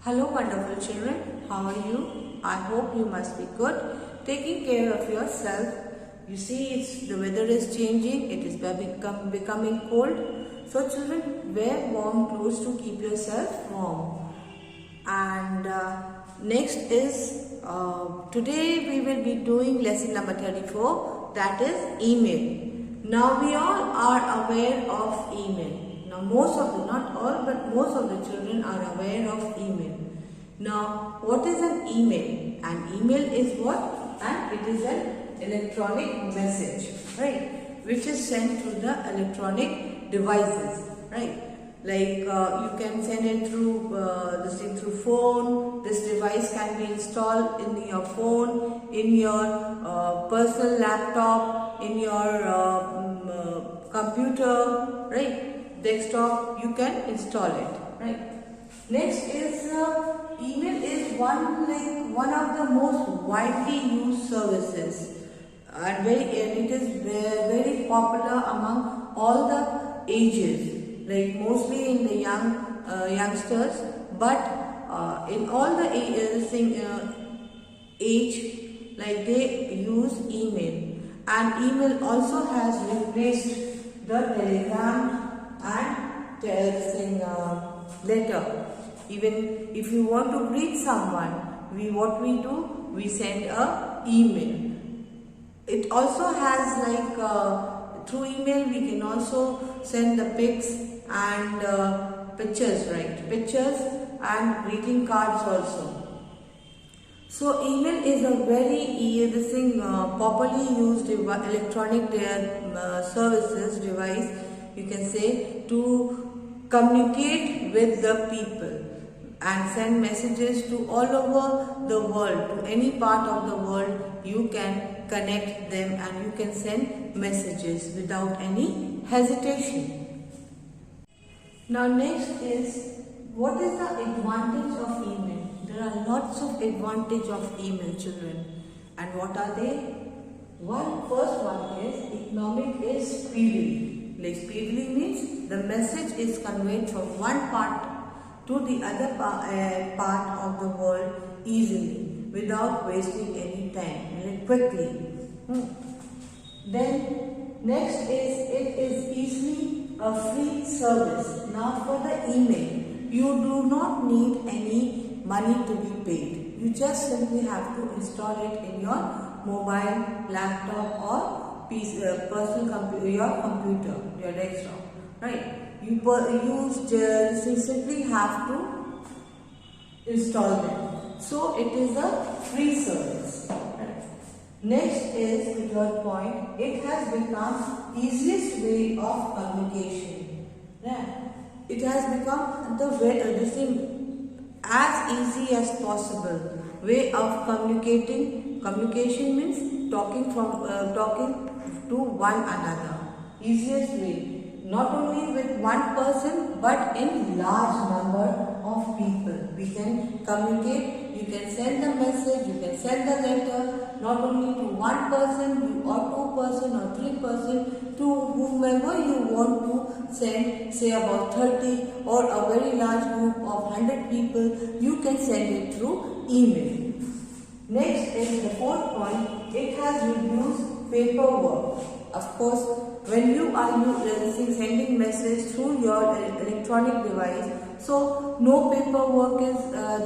Hello wonderful children, how are you? I hope you must be good, taking care of yourself. You see, the weather is changing, it is becoming cold. So children, wear warm clothes to keep yourself warm. And next is, today we will be doing lesson number 34, that is email. Now we all are aware of email. Now most of the, not all, but most of the children are aware of email. Now what is an email? An email is what? And it is an electronic message, right? Which is sent through the electronic devices, right? Like you can send it through this thing through phone. This device can be installed in your phone, in your personal laptop, in your computer, right? Desktop. You can install it, right? Next is email is one of the most widely used services, and it is very popular among all the ages. Like mostly in the youngsters, but in all the age, like they use email, and email also has replaced the telegram and letter. Even if you want to greet someone, we send a email. It also has through email we can also send the pics and pictures, right? Pictures and greeting cards also. So email is a very popularly used electronic services device, you can say, to communicate with the people and send messages to all over the world. To any part of the world you can connect them and you can send messages without any hesitation. Now next is, what is the advantage of email? There are lots of advantage of email, children. And what are they? First one is economic is speedily. Like speedily means the message is conveyed from one part to the other part of the world easily without wasting any time, like quickly. Then next is, it is easily a free service. Now for the email, you do not need any money to be paid. You just simply have to install it in your mobile, laptop or personal computer, your desktop, right? You simply have to install them. So it is a free service. Right? Next is the third point. It has become easiest way of communication. Yeah. It has become as easy as possible way of communicating. Communication means talking to one another. Easiest way. Not only with one person but in large number of people. We can communicate, you can send the message, you can send the letter, not only to one person or two person or three person, to whomever you want to send, say about 30 or a very large group of 100 people, you can send it through email. Next is the fourth point, it has reduced paperwork. Of course, when you are sending message through your electronic device, so no paperwork is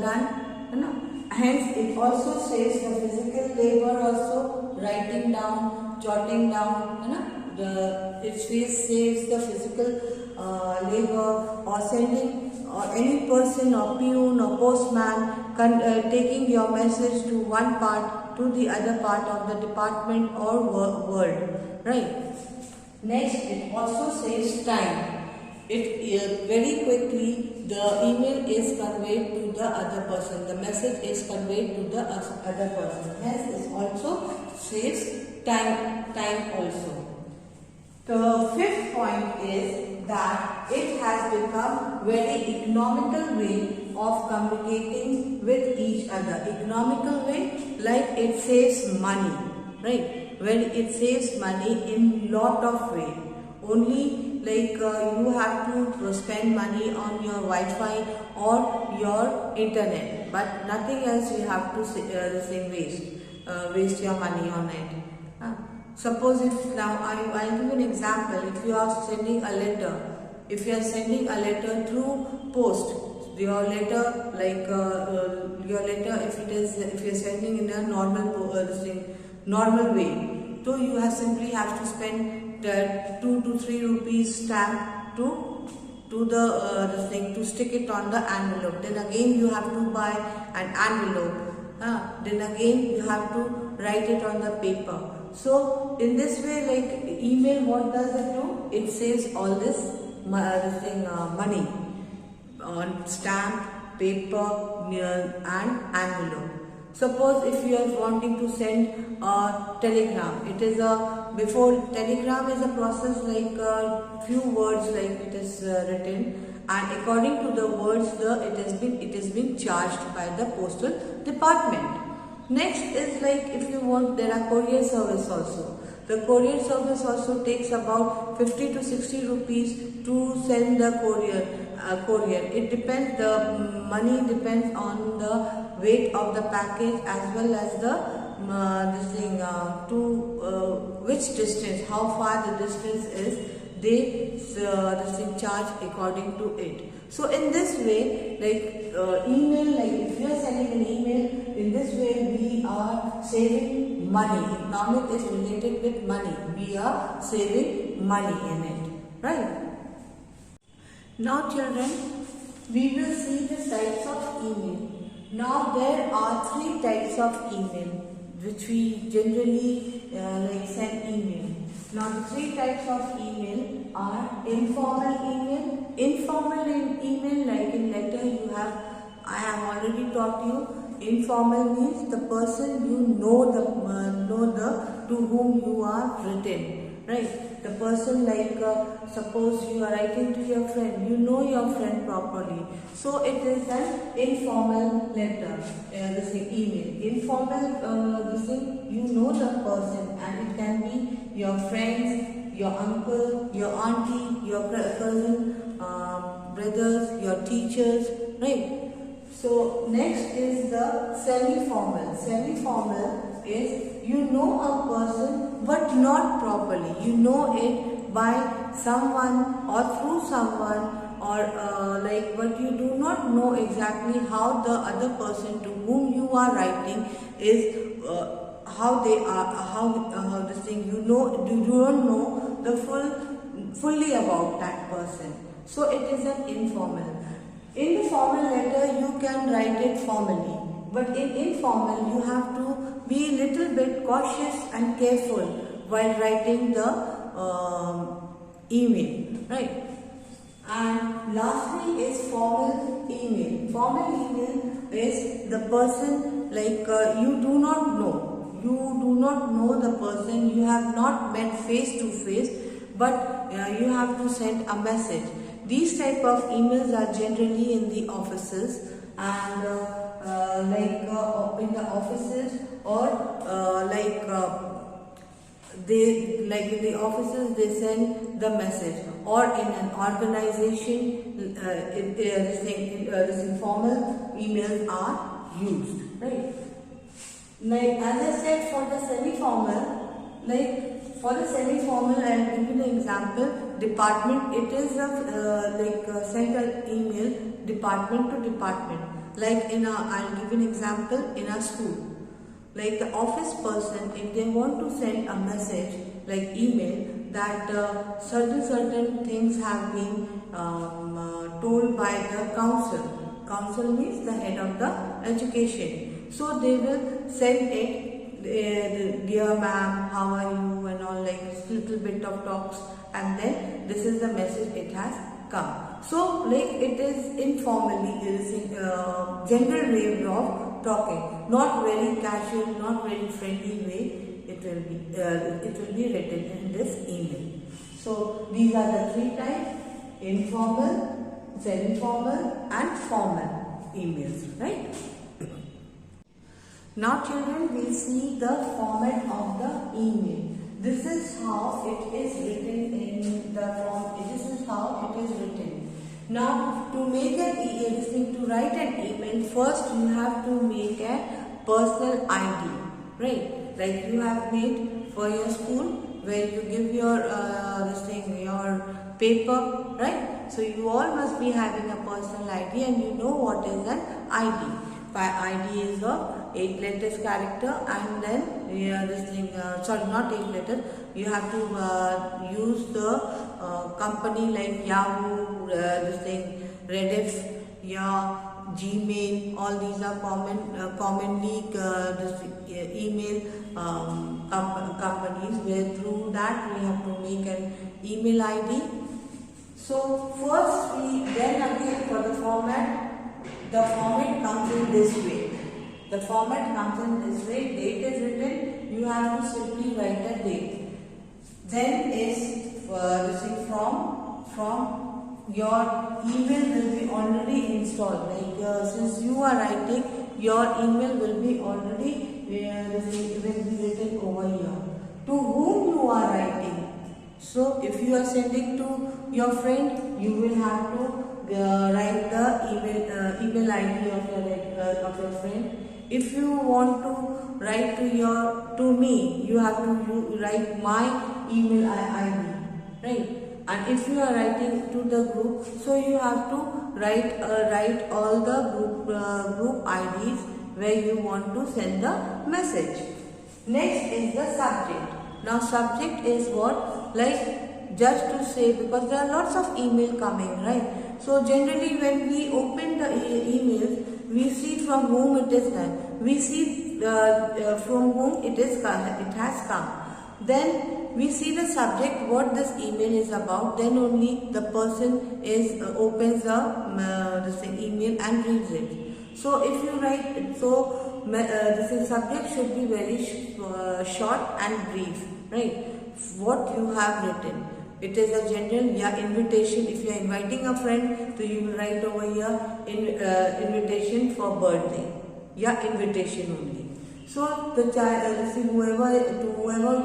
done. Hence, it also saves the physical labor also, writing down, jotting down. It saves the physical labor, or sending any person or peon or postman taking your message to one part to the other part of the department or world, right? Next, it also saves time. It very quickly the email is conveyed to the other person. The message is conveyed to the other person. Hence, it also saves time also. The fifth point is that it has become very economical way of communicating with each other. Economical way, like it saves money, right? When it saves money in lot of way. Only you have to spend money on your Wi-Fi or your internet, but nothing else you have to waste your money on it. Suppose if now I'll give you an example. If you are sending a letter, if you are sending a letter through post, your letter if you are sending in a normal way, so you simply have to spend 2 to 3 rupees stamp to stick it on the envelope. Then again you have to buy an envelope. Then again you have to write it on the paper. So in this way, email, what does it do? It saves all this money on stamp, paper, and envelope. Suppose if you are wanting to send a telegram, before telegram is a process few words it is written, and according to the words it has been charged by the postal department. Next is if you want, there are courier service also. The courier service also takes about 50 to 60 rupees to send the courier. It depends, the money depends on the weight of the package as well as which distance, how far the distance is. They charge according to it. So in this way, email, if you are sending an email, in this way we are saving money. Economic is related with money. We are saving money in it, right? Now children, we will see the types of email. Now there are 3 types of email which we generally send email. Now the 3 types of email are informal email. Informal email, like in letter I have already taught you. Informal means the person you know to whom you are written, right? The person suppose you are writing to your friend, you know your friend properly. So it is an informal letter, email. Informal, you know the person, and it can be your friends, your uncle, your auntie, your cousin, brothers, your teachers, right? So next is the semi-formal. Semi-formal is you know a person but not properly. You know it by someone or through someone, or but you do not know exactly how the other person to whom you are writing is, how they are, you don't know the fully about that person. So it is an informal. In the formal letter you can write it formally, but in informal you have to be a little bit cautious and careful while writing the email, right? And lastly is formal email. Formal email is the person you do not know. You do not know the person, you have not met face to face, but you have to send a message. These type of emails are generally in the offices, and in the offices, or in the offices they send the message, or in an organization this informal emails are used, right? As I said, for the semi-formal, for the semi-formal, I will give you an example. Department, it is a send an email department to department. I'll give you an example in a school. The office person, if they want to send a message email that certain things have been told by the council. Council means the head of the education. So they will send it, dear ma'am, how are you, and all, little bit of talks, and then this is the message, it has come. So it is informally, it is in general way of talking, not very casual, not very friendly way. It will be written in this email. So these are the 3 types: informal, semi-formal, and formal emails, right? Now children, we see the format of the email. This is how it is written in the form. This is how it is written. Now, to make to write an email, first you have to make a personal ID, right? Like you have made for your school, where you give your your paper, right? So you all must be having a personal ID, and you know what is an ID. By ID is a 8 letters character, and then sorry, not 8 letters. You have to use the company like Yahoo, Rediff, Gmail. All these are commonly email companies, where through that we have to make an email ID. So first then again for the format comes in this way. The format comes in this way. Date is written. You have to simply write the date. Then is from your email will be already installed. Like since you are writing, your email will be already written over here. To whom you are writing. So if you are sending to your friend, you will have to write the email ID of your friend. If you want to write to me, you have to write my email ID, right? And if you are writing to the group, so you have to write all the group IDs where you want to send the message. Next is the subject. Now subject is what, like just to say, because there are lots of email coming, right? So generally when we open the emails, we see from whom it is done. We see from whom it has come. Then we see the subject, what this email is about. Then only the person opens the email and reads it. So if you write, this subject should be very short and brief, right? What you have written. It is a general invitation. If you are inviting a friend, so you will write over here invitation for birthday. Invitation only. So the child, whoever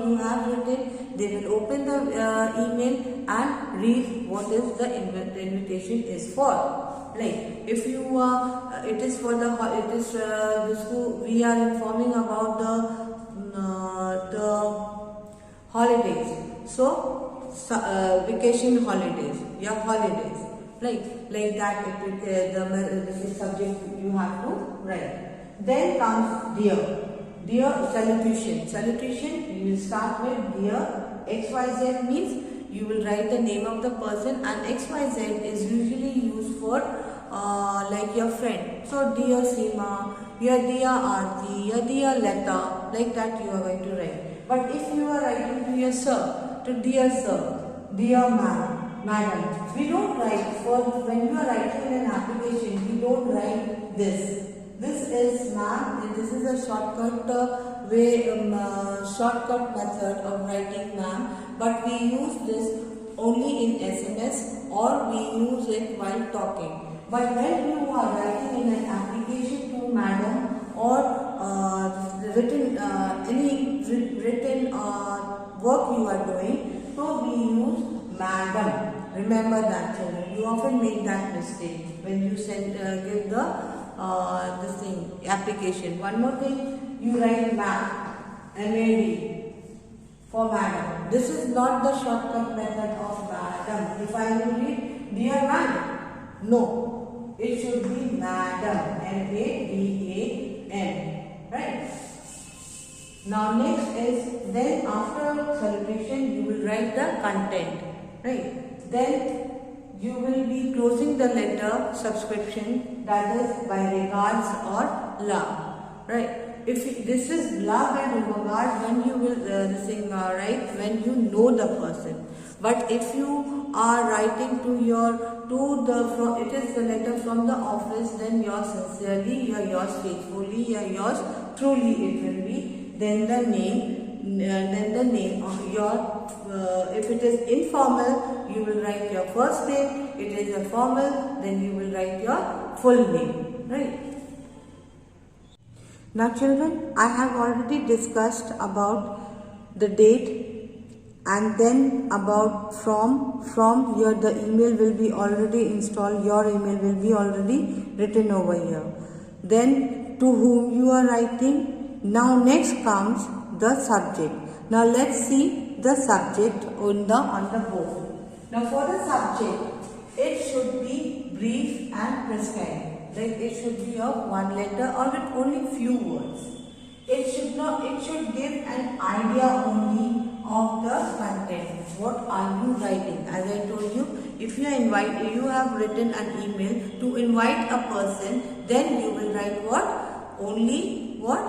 you have written, they will open the email and read what is the invitation is for. Like if you it is for the school. We are informing about the holidays. So vacation holidays, holidays, like that. The subject you have to write. Then comes dear salutation. Salutation, you will start with dear XYZ, means you will write the name of the person, and XYZ is usually used for like your friend. So dear Seema, dear Aarti, dear Leta, like that you are going to write. But if you are writing to your sir, dear madam, we don't write when you are writing an application, we don't write this. This is ma'am, and this is a shortcut shortcut method of writing ma'am, but we use this only in SMS, or we use it while talking. But when you are writing in an application to madam, or written work you are doing, so we use madam. Remember that, children. You often make that mistake when you give the application. One more thing, you write MAD for madam. This is not the shortcut method of madam. If I will read dear madam, no, it should be madam, MADAM, right? Now next is, then after salutation you will write the content, right? Then you will be closing the letter subscription, that is by regards or love, right? If this is love and regard, when you will write when you know the person. But if you are writing it is the letter from the office, then yours sincerely, yours faithfully, yours truly it will be. Then the name of your, if it is informal, you will write your first name. It is a formal, then you will write your full name, right? Now children, I have already discussed about the date, and then about from here the email will be already installed, your email will be already written over here. Then to whom you are writing. Now next comes the subject. Now let's see the subject on the board. Now for the subject, it should be brief and prescribed. Like it should be of one letter or with only few words. It should give an idea only of the content. What are you writing? As I told you, if you have written an email to invite a person, then you will write what? Only what?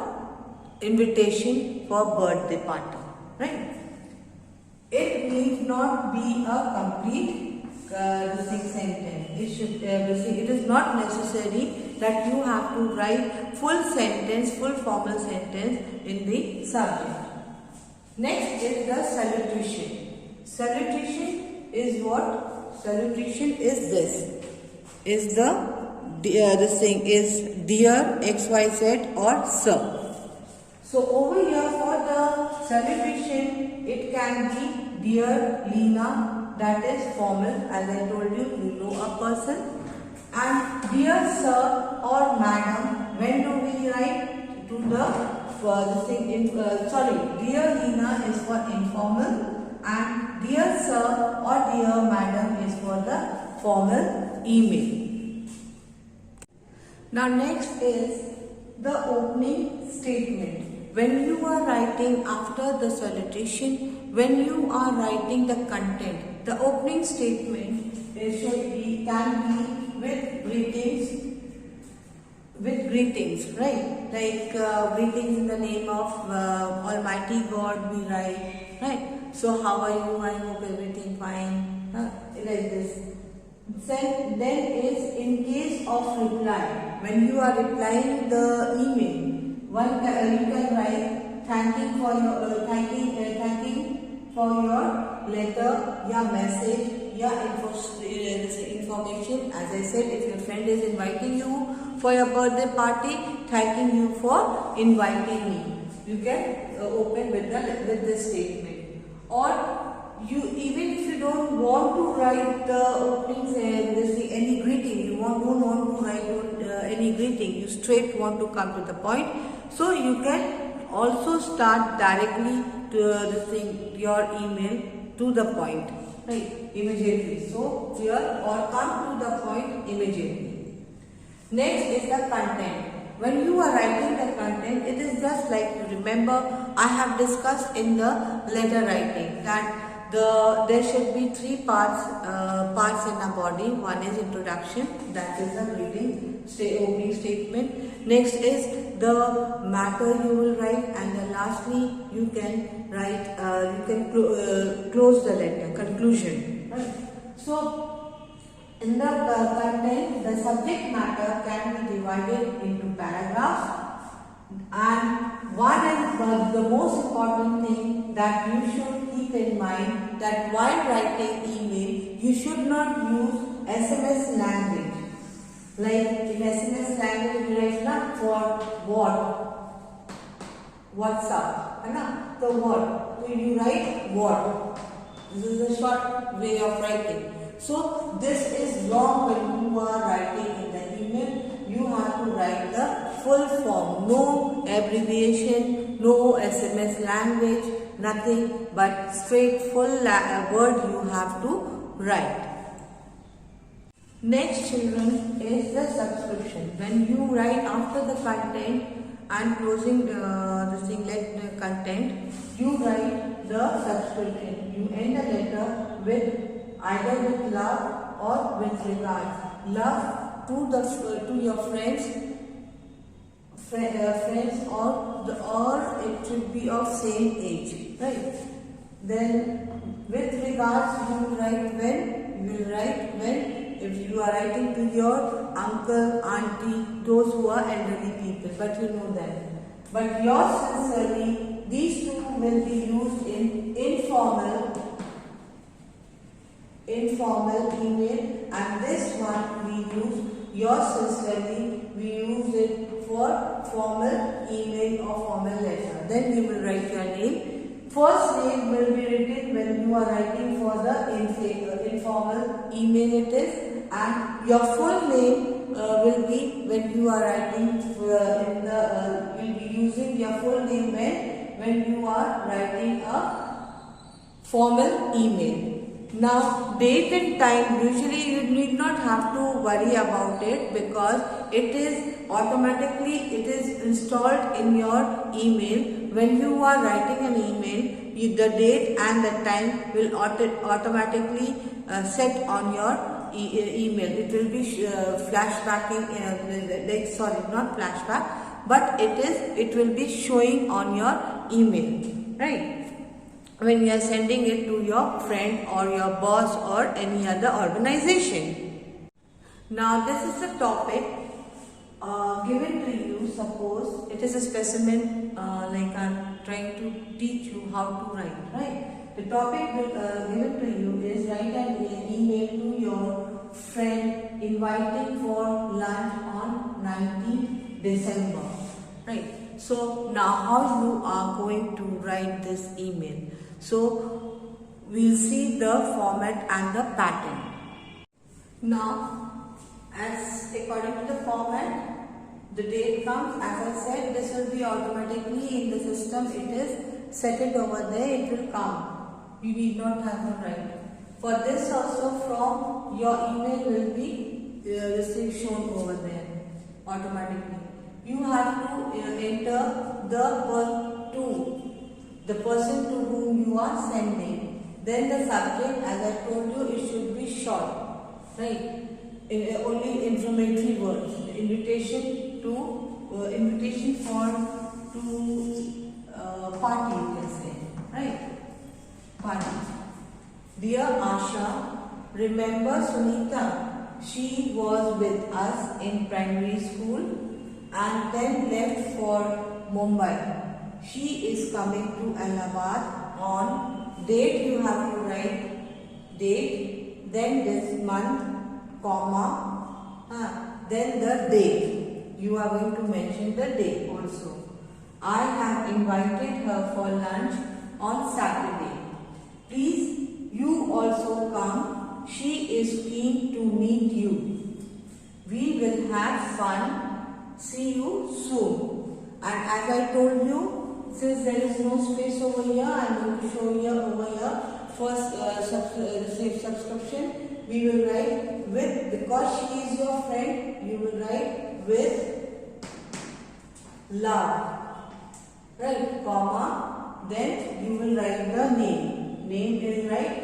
Invitation for birthday party. Right? It need not be a complete sentence. It is not necessary that you have to write full formal sentence in the subject. Next is the salutation. Salutation is what? Salutation is this. Is this thing is dear XYZ or sir. So over here for the salutation, it can be dear Leena, that is formal. As I told you, you know a person. And dear sir or madam, when do we write to dear Leena is for informal, and dear sir or dear madam is for the formal email. Now next is the opening statement. When you are writing after the salutation, when you are writing the content, the opening statement can be with greetings, right? Like greetings in the name of Almighty God we write, right? So how are you? I hope everything fine. Like this. Then is in case of reply. When you are replying the email, you can write thanking for your letter, your message, your information. As I said, if your friend is inviting you for your birthday party, thanking you for inviting me, you can open with this statement. Or even if you don't want to write the openings any greeting, you don't want to write any greeting, you straight want to come to the point. So you can also start directly to your email to the point, right? Immediately. So here or come to the point immediately. Next is the content. When you are writing the content, it is just like, you remember I have discussed in the letter writing that there should be three parts in a body. One is introduction, that is the greeting, opening statement. Next is the matter you will write, and then lastly you can write, close the letter, conclusion. Right? So in the content, the subject matter can be divided into paragraphs, and one is the most important thing that you should keep in mind, that while writing email, you should not use SMS language. Like in SMS language, you write not for what? WhatsApp. So what? So you write what? This is a short way of writing. So this is wrong when you are writing in the email. You have to write the full form. No abbreviation, no SMS language, nothing but straight full word you have to write. Next, children, is the subscription. When you write after the content and closing the content, you write the subscription. You end the letter with either with love or with regards. Love to your friends, or it should be of same age, right? Then with regards, you will write when. If you are writing to your uncle, auntie, those who are elderly people, but you know that. But yours sincerely, these two will be used in informal email, and this one we use yours sincerely, we use it for formal email or formal letter. Then you will write your name. First name will be written when you are writing for the informal email it is, and your full name will be when you are writing you'll be using your full name when you are writing a formal email. Now, date and time, usually you need not have to worry about it because it is installed in your email. When you are writing an email, the date and the time will automatically set on your email. It will be flashbacking, sorry, not flashback, but it will be showing on your email, right? When you are sending it to your friend or your boss or any other organization. Now this is a topic given to you. Suppose it is a specimen like I'm trying to teach you how to write, right? The topic given to you is write an email to your friend inviting for lunch on 19th December, right? So now how you are going to write this email? So we'll see the format and the pattern. Now, as according to the format, the date comes. As I said, this will be automatically in the system. It is set it over there. It will come. You need not have to write. For this also, from your email will be received shown over there automatically. You have to enter the person to whom you are sending. Then the subject, as I told you, it should be short, right? Only inflammatory words. The invitation for party, you can say, right? Party. Dear Asha, remember Sunita? She was with us in primary school and then left for Mumbai. She is coming to Allahabad on date. You have to write date, then this month, comma, then the date. You are going to mention the date also. I have invited her for lunch on Saturday. Please, you also come. She is keen to meet you. We will have fun. See you soon. And as I told you, since there is no space over here, I am going to show you over here. First, receive subscription. We will write with, because she is your friend, you will write with love. Right, comma. Then you will write the name. Name is right.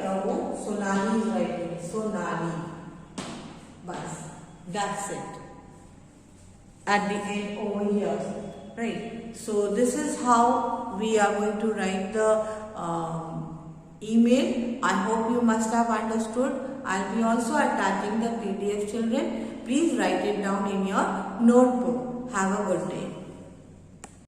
Sonali is writing. Sonali. Bas. That's it. At the end over here. Right. So this is how we are going to write the email. I hope you must have understood. I'll be also attaching the PDF, children. Please write it down in your notebook. Have a good day.